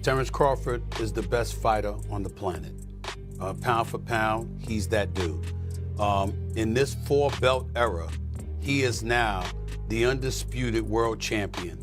Terence Crawford is the best fighter on the planet. Pound for pound, he's that dude. In this four-belt era, he is now the undisputed world champion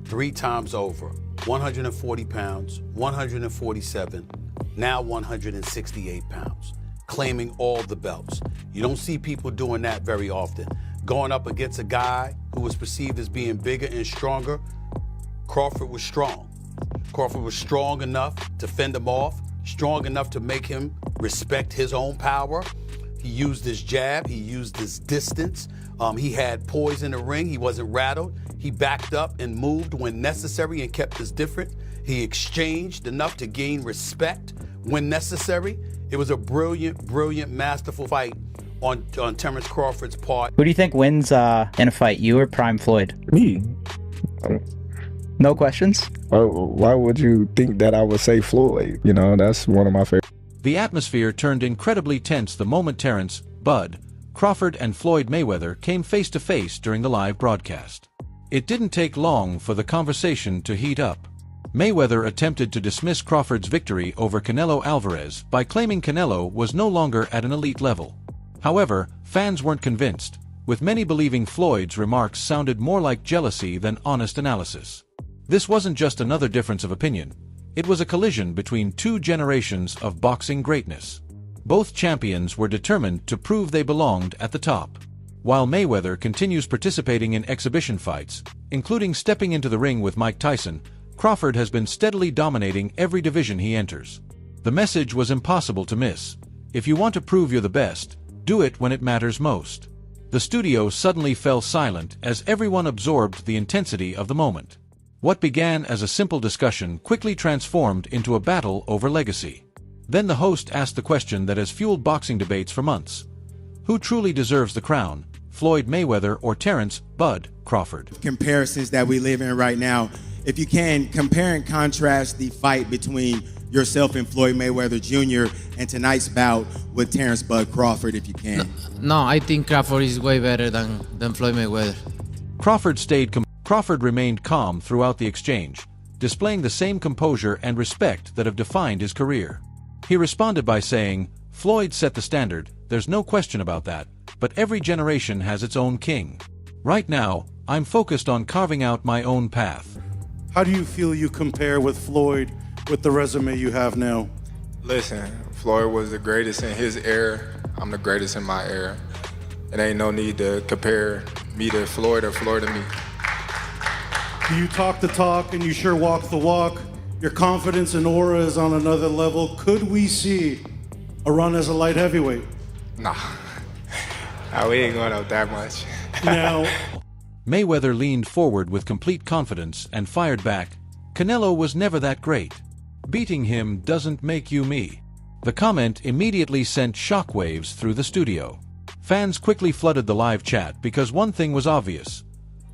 3 times over. 140 pounds, 147, now 168 pounds, claiming all the belts. You don't see people doing that very often. Going up against a guy who was perceived as being bigger and stronger, Crawford was strong. Crawford was strong enough to fend him off, strong enough to make him respect his own power. He used his jab, he used his distance. He had poise in the ring, he wasn't rattled. He backed up and moved when necessary and kept us different. He exchanged enough to gain respect when necessary. It was a brilliant, brilliant, masterful fight on Terence Crawford's part. Who do you think wins in a fight, you or Prime Floyd? Me. No questions? Why would you think that I would say Floyd? You know, that's one of my favorites. The atmosphere turned incredibly tense the moment Terence, Bud, Crawford and Floyd Mayweather came face to face during the live broadcast. It didn't take long for the conversation to heat up. Mayweather attempted to dismiss Crawford's victory over Canelo Alvarez by claiming Canelo was no longer at an elite level. However, fans weren't convinced, with many believing Floyd's remarks sounded more like jealousy than honest analysis. This wasn't just another difference of opinion. It was a collision between 2 generations of boxing greatness. Both champions were determined to prove they belonged at the top. While Mayweather continues participating in exhibition fights, including stepping into the ring with Mike Tyson, Crawford has been steadily dominating every division he enters. The message was impossible to miss. If you want to prove you're the best, do it when it matters most. The studio suddenly fell silent as everyone absorbed the intensity of the moment. What began as a simple discussion quickly transformed into a battle over legacy. Then the host asked the question that has fueled boxing debates for months. Who truly deserves the crown, Floyd Mayweather or Terence "Bud" Crawford? Comparisons that we live in right now, if you can, compare and contrast the fight between yourself and Floyd Mayweather Jr. and tonight's bout with Terence "Bud" Crawford, if you can. No, I think Crawford is way better than Floyd Mayweather. Crawford remained calm throughout the exchange, displaying the same composure and respect that have defined his career. He responded by saying, "Floyd set the standard, there's no question about that, but every generation has its own king. Right now, I'm focused on carving out my own path." How do you feel you compare with Floyd with the resume you have now? Listen, Floyd was the greatest in his era. I'm the greatest in my era. It ain't no need to compare me to Floyd or Floyd to me. You talk the talk and you sure walk the walk. Your confidence and aura is on another level. Could we see a run as a light heavyweight? Nah, we ain't going up that much. Now, Mayweather leaned forward with complete confidence and fired back, "Canelo was never that great. Beating him doesn't make you me." The comment immediately sent shockwaves through the studio. Fans quickly flooded the live chat because one thing was obvious.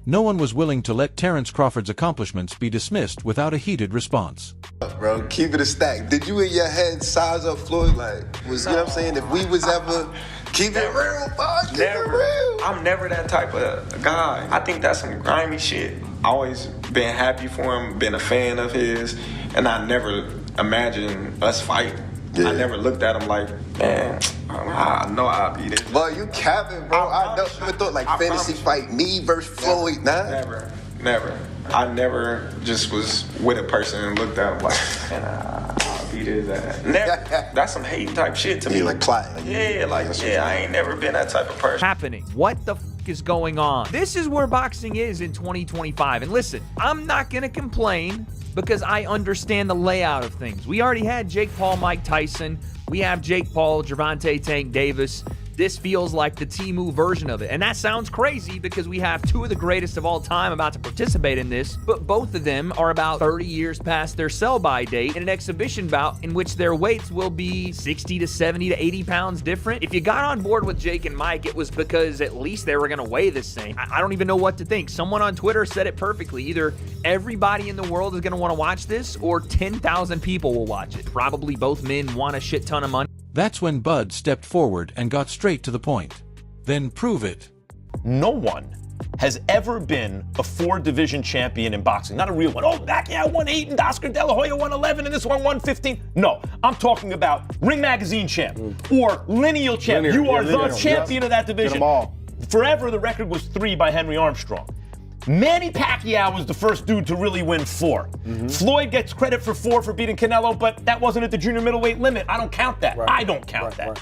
No one was willing to let Terence Crawford's accomplishments be dismissed without a heated response. Bro, keep it a stack. Did you in your head size up Floyd like, you know what I'm saying? If we was ever, keep it real, bud, keep it real. I'm never that type of guy. I think that's some grimy shit. Always been happy for him, been a fan of his, and I never imagined us fighting. Yeah. I never looked at him like, man, I know I'll beat it. But you capping, bro. I never thought like fantasy fight me versus Floyd, nah. Never. I never just was with a person and looked at him like, man, I'll beat his ass. Never. That's some hate type shit to me. Like plotting. I ain't never been that type of person. Happening. What the is going on? This is where boxing is in 2025. And listen, I'm not gonna complain because I understand the layout of things. We already had Jake Paul, Mike Tyson. We have Jake Paul, Gervonta Tank Davis. This feels like the Temu version of it. And that sounds crazy because we have 2 of the greatest of all time about to participate in this, but both of them are about 30 years past their sell-by date in an exhibition bout in which their weights will be 60 to 70 to 80 pounds different. If you got on board with Jake and Mike, it was because at least they were gonna weigh the same. I don't even know what to think. Someone on Twitter said it perfectly. Either everybody in the world is gonna wanna watch this or 10,000 people will watch it. Probably both men want a shit ton of money. That's when Bud stepped forward and got straight to the point. Then prove it. No one has ever been a 4-division champion in boxing. Not a real one. Oh, Pacquiao won 8 and Oscar De La Hoya won 11 and this one won 15. No, I'm talking about Ring Magazine champ or lineal champ. You are the champion of that division. Get them all. Forever, the record was 3 by Henry Armstrong. Manny Pacquiao was the first dude to really win 4. Floyd gets credit for 4 for beating Canelo, but that wasn't at the junior middleweight limit. I don't count that. I don't count that.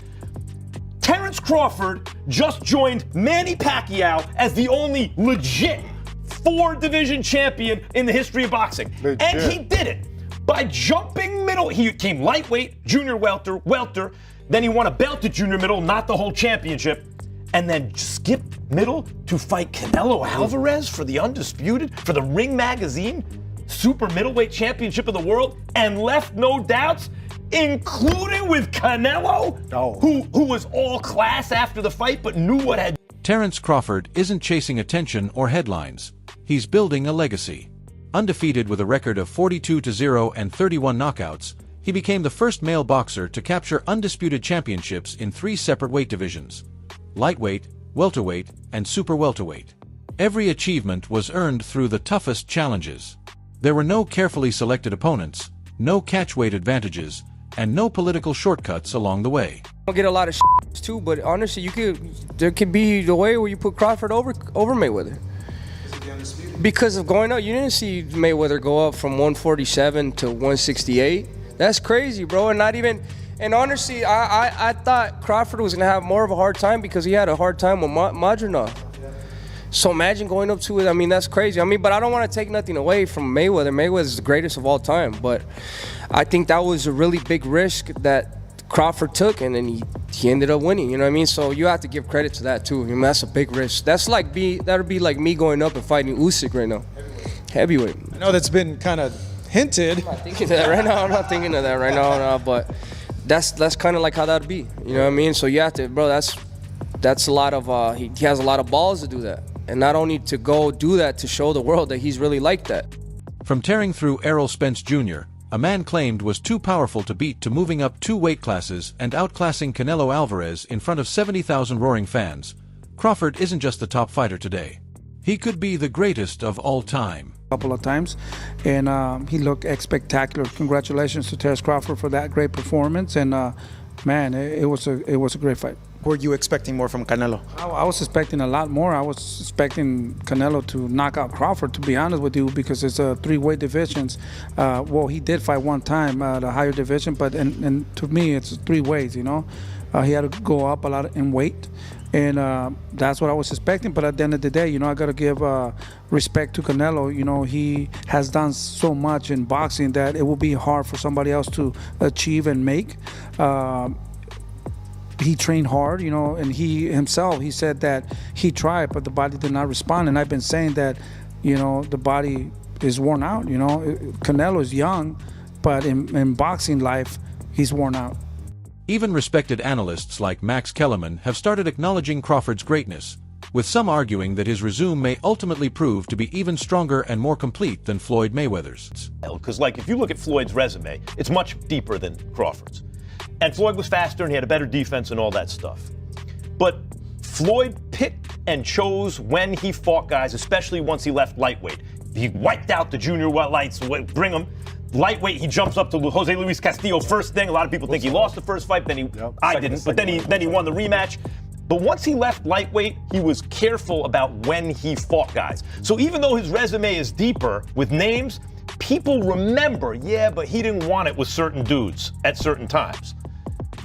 Terence Crawford just joined Manny Pacquiao as the only legit 4-division champion in the history of boxing. And he did it by jumping middle. He came lightweight, junior welter, then he won a belt at junior middle, not the whole championship, and then skipped middle to fight Canelo Alvarez for the undisputed, for the Ring Magazine super middleweight championship of the world, and left no doubts, including with Canelo, who was all class after the fight but knew what had. Terence Crawford isn't chasing attention or headlines. He's building a legacy. Undefeated with a record of 42-0 and 31 knockouts, he became the first male boxer to capture undisputed championships in 3 separate weight divisions: lightweight, welterweight, and super welterweight. Every achievement was earned through the toughest challenges. There were no carefully selected opponents, no catchweight advantages, and no political shortcuts along the way. I'll get a lot of too, but honestly, there could be the way where you put Crawford over Mayweather. Because of going up, you didn't see Mayweather go up from 147 to 168. That's crazy, bro. And not even, and honestly, I thought Crawford was gonna have more of a hard time because he had a hard time with Madronov. So imagine going up to it. I mean, that's crazy. I mean, but I don't want to take nothing away from Mayweather. Mayweather's the greatest of all time. But I think that was a really big risk that Crawford took, and then he ended up winning. You know what I mean? So you have to give credit to that too. I mean, that's a big risk. That'd be like me going up and fighting Usyk right now, heavyweight. I know that's been kind of hinted. I'm not thinking of that right now. I'm not thinking of that right now. No, but that's kind of like how that'd be. You know what I mean? So you have to, bro. That's a lot of. He has a lot of balls to do that. And not only to go do that to show the world that he's really like that. From tearing through Errol Spence Jr., a man claimed was too powerful to beat, to moving up 2 weight classes and outclassing Canelo Alvarez in front of 70,000 roaring fans, Crawford isn't just the top fighter today. He could be the greatest of all time. A couple of times, and he looked spectacular. Congratulations to Terence Crawford for that great performance, and man, it was a great fight. Were you expecting more from Canelo? I was expecting a lot more. I was expecting Canelo to knock out Crawford, to be honest with you, because it's 3 weight divisions. Well, he did fight one time the higher division, but and to me, it's 3 weights. You know, he had to go up a lot in weight, and that's what I was expecting. But at the end of the day, you know, I got to give respect to Canelo. You know, he has done so much in boxing that it will be hard for somebody else to achieve and make. He trained hard, you know, and he said that he tried, but the body did not respond. And I've been saying that, you know, the body is worn out. You know, Canelo is young, but in boxing life, he's worn out. Even respected analysts like Max Kellerman have started acknowledging Crawford's greatness, with some arguing that his resume may ultimately prove to be even stronger and more complete than Floyd Mayweather's. Because, like, if you look at Floyd's resume, it's much deeper than Crawford's. And Floyd was faster and he had a better defense and all that stuff. But Floyd picked and chose when he fought guys, especially once he left lightweight. He wiped out the junior lights, bring him. Lightweight, he jumps up to Jose Luis Castillo first thing. A lot of people think he lost the first fight, then I didn't, but then he won the rematch. But once he left lightweight, he was careful about when he fought guys. So even though his resume is deeper with names, people remember, yeah, but he didn't want it with certain dudes at certain times.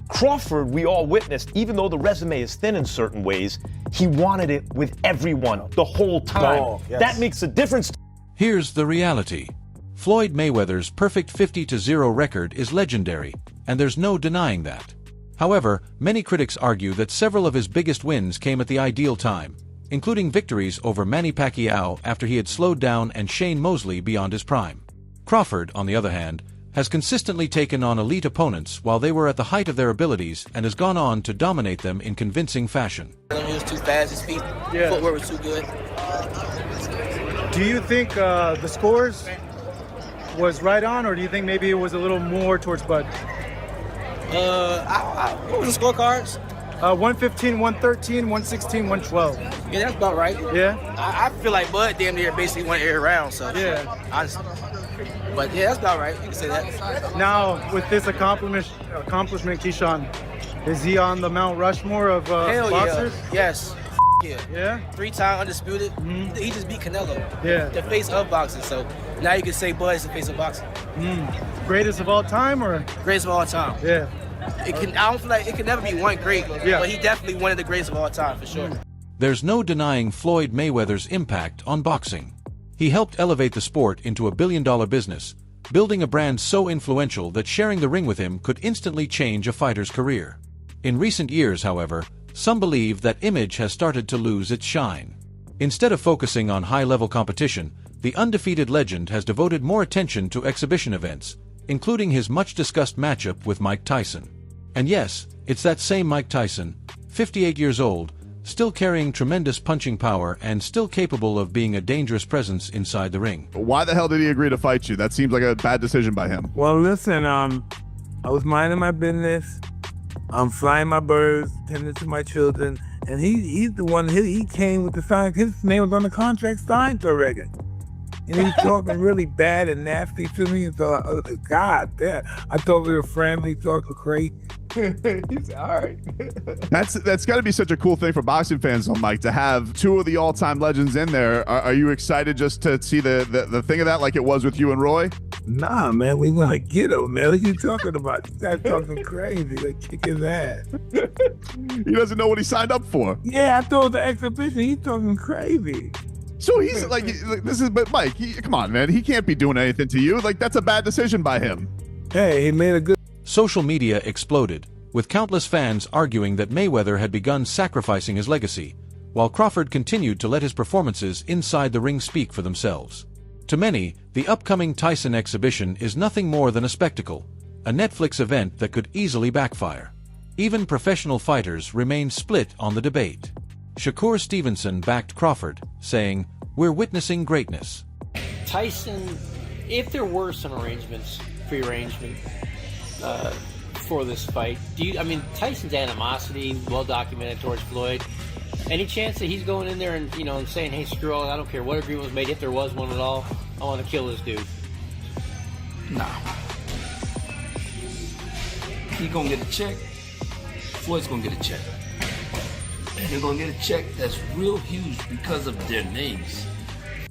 Crawford, we all witnessed, even though the resume is thin in certain ways, he wanted it with everyone the whole time. Oh, yes. That makes a difference. Here's the reality. Floyd Mayweather's perfect 50-0 record is legendary, and there's no denying that. However, many critics argue that several of his biggest wins came at the ideal time, including victories over Manny Pacquiao after he had slowed down and Shane Mosley beyond his prime. Crawford, on the other hand, has consistently taken on elite opponents while they were at the height of their abilities and has gone on to dominate them in convincing fashion. He was too fast, his feet, footwork was too good. Do you think the scores was right on, or do you think maybe it was a little more towards Bud? What was the scorecards? 115, 113, 116, 112. Yeah, that's about right. Yeah? I feel like Bud damn near basically went every round, so. Yeah. Honestly. But yeah, that's about right. You can say that. Now, with this accomplishment, Keyshawn, is he on the Mount Rushmore of Hell boxers? yeah. Yes. Yeah. Yeah? 3-time undisputed. He just beat Canelo. Yeah. The face of boxing. So now you can say Bud is the face of boxing. Greatest of all time, or? Greatest of all time. Yeah. I don't feel like it can never be one great, but he definitely one of the greatest of all time for sure. There's no denying Floyd Mayweather's impact on boxing. He helped elevate the sport into a billion-dollar business, building a brand so influential that sharing the ring with him could instantly change a fighter's career. In recent years, however, some believe that image has started to lose its shine. Instead of focusing on high-level competition, the undefeated legend has devoted more attention to exhibition events, including his much-discussed matchup with Mike Tyson. And yes, it's that same Mike Tyson, 58 years old, still carrying tremendous punching power and still capable of being a dangerous presence inside the ring. Why the hell did he agree to fight you? That seems like a bad decision by him. Well, listen, I was minding my business. I'm flying my birds, tending to my children, and he's the one, he came with the sign. His name was on the contract signed already. And he was talking really bad and nasty to me, so God damn. I thought we were friendly, talking crazy. He said, all right. That's got to be such a cool thing for boxing fans, though, Mike, to have two of the all-time legends in there. Are you excited just to see the thing of that like it was with you and Roy? Nah, man, we want to get him, man. What you talking about? You start talking crazy, like kick his ass. He doesn't know what he signed up for. Yeah, I thought it was the exhibition. He's talking crazy. So he's like, but Mike, come on, man. He can't be doing anything to you. Like, that's a bad decision by him. Hey, he made a good... Social media exploded, with countless fans arguing that Mayweather had begun sacrificing his legacy, while Crawford continued to let his performances inside the ring speak for themselves. To many, the upcoming Tyson exhibition is nothing more than a spectacle, a Netflix event that could easily backfire. Even professional fighters remain split on the debate. Shakur Stevenson backed Crawford, saying, "We're witnessing greatness." Tyson, if there were some pre-arrangement for this fight, Tyson's animosity, well documented towards Floyd. Any chance that he's going in there and saying, "Hey, screw all, I don't care what agreement was made, if there was one at all, I want to kill this dude"? Nah. He gonna get a check. Floyd's gonna get a check. And they're gonna get a check that's real huge because of their names.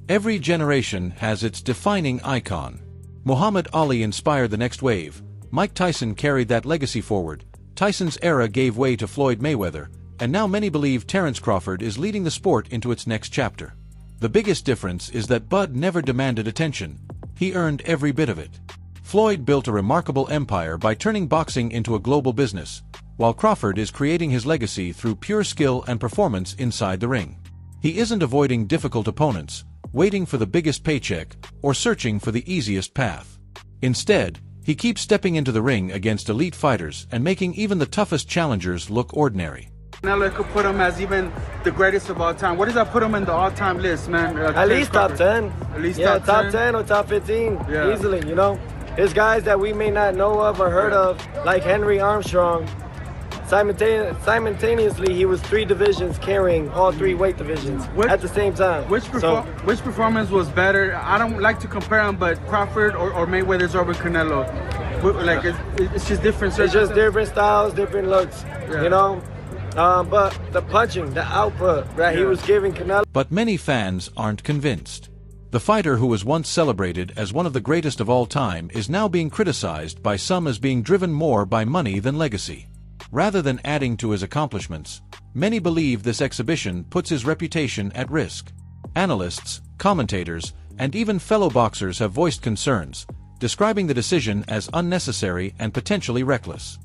Every generation has its defining icon. Muhammad Ali inspired the next wave. Mike Tyson carried that legacy forward. Tyson's era gave way to Floyd Mayweather, and now many believe Terence Crawford is leading the sport into its next chapter. The biggest difference is that Bud never demanded attention. He earned every bit of it. Floyd built a remarkable empire by turning boxing into a global business, while Crawford is creating his legacy through pure skill and performance inside the ring. He isn't avoiding difficult opponents, waiting for the biggest paycheck, or searching for the easiest path. Instead, he keeps stepping into the ring against elite fighters and making even the toughest challengers look ordinary. Canelo could put him as even the greatest of all time. What does that put him in the all-time list, man? At least top 10. At least top 10. top 10 or top 15, yeah. Easily, There's guys that we may not know of or heard of, like Henry Armstrong. Simultaneously, he was 3 divisions carrying all 3 weight divisions at the same time. Which performance was better? I don't like to compare them, but Crawford or Mayweather's over Canelo. Like it's just different. It's just different styles, different looks, But the punching, the output that he was giving Canelo. But many fans aren't convinced. The fighter who was once celebrated as one of the greatest of all time is now being criticized by some as being driven more by money than legacy. Rather than adding to his accomplishments, many believe this exhibition puts his reputation at risk. Analysts, commentators, and even fellow boxers have voiced concerns, describing the decision as unnecessary and potentially reckless.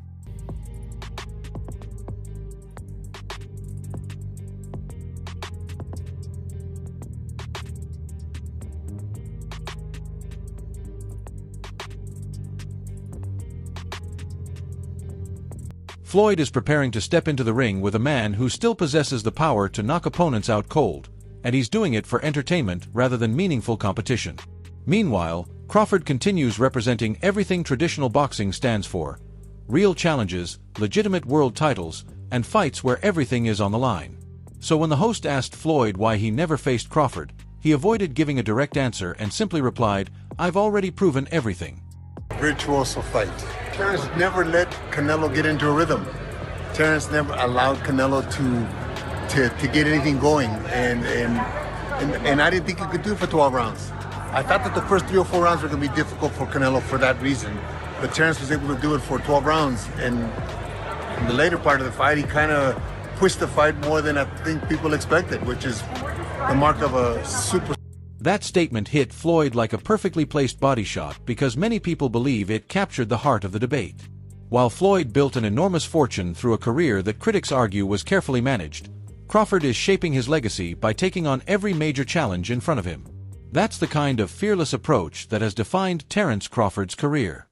Floyd is preparing to step into the ring with a man who still possesses the power to knock opponents out cold, and he's doing it for entertainment rather than meaningful competition. Meanwhile, Crawford continues representing everything traditional boxing stands for: real challenges, legitimate world titles, and fights where everything is on the line. So when the host asked Floyd why he never faced Crawford, he avoided giving a direct answer and simply replied, "I've already proven everything." Virtuoso fight. Terence never let Canelo get into a rhythm. Terence never allowed Canelo to get anything going, and I didn't think he could do it for 12 rounds. I thought that the first 3 or 4 rounds were going to be difficult for Canelo for that reason, but Terence was able to do it for 12 rounds, and in the later part of the fight, he kind of pushed the fight more than I think people expected, which is the mark of a super. That statement hit Floyd like a perfectly placed body shot because many people believe it captured the heart of the debate. While Floyd built an enormous fortune through a career that critics argue was carefully managed, Crawford is shaping his legacy by taking on every major challenge in front of him. That's the kind of fearless approach that has defined Terence Crawford's career.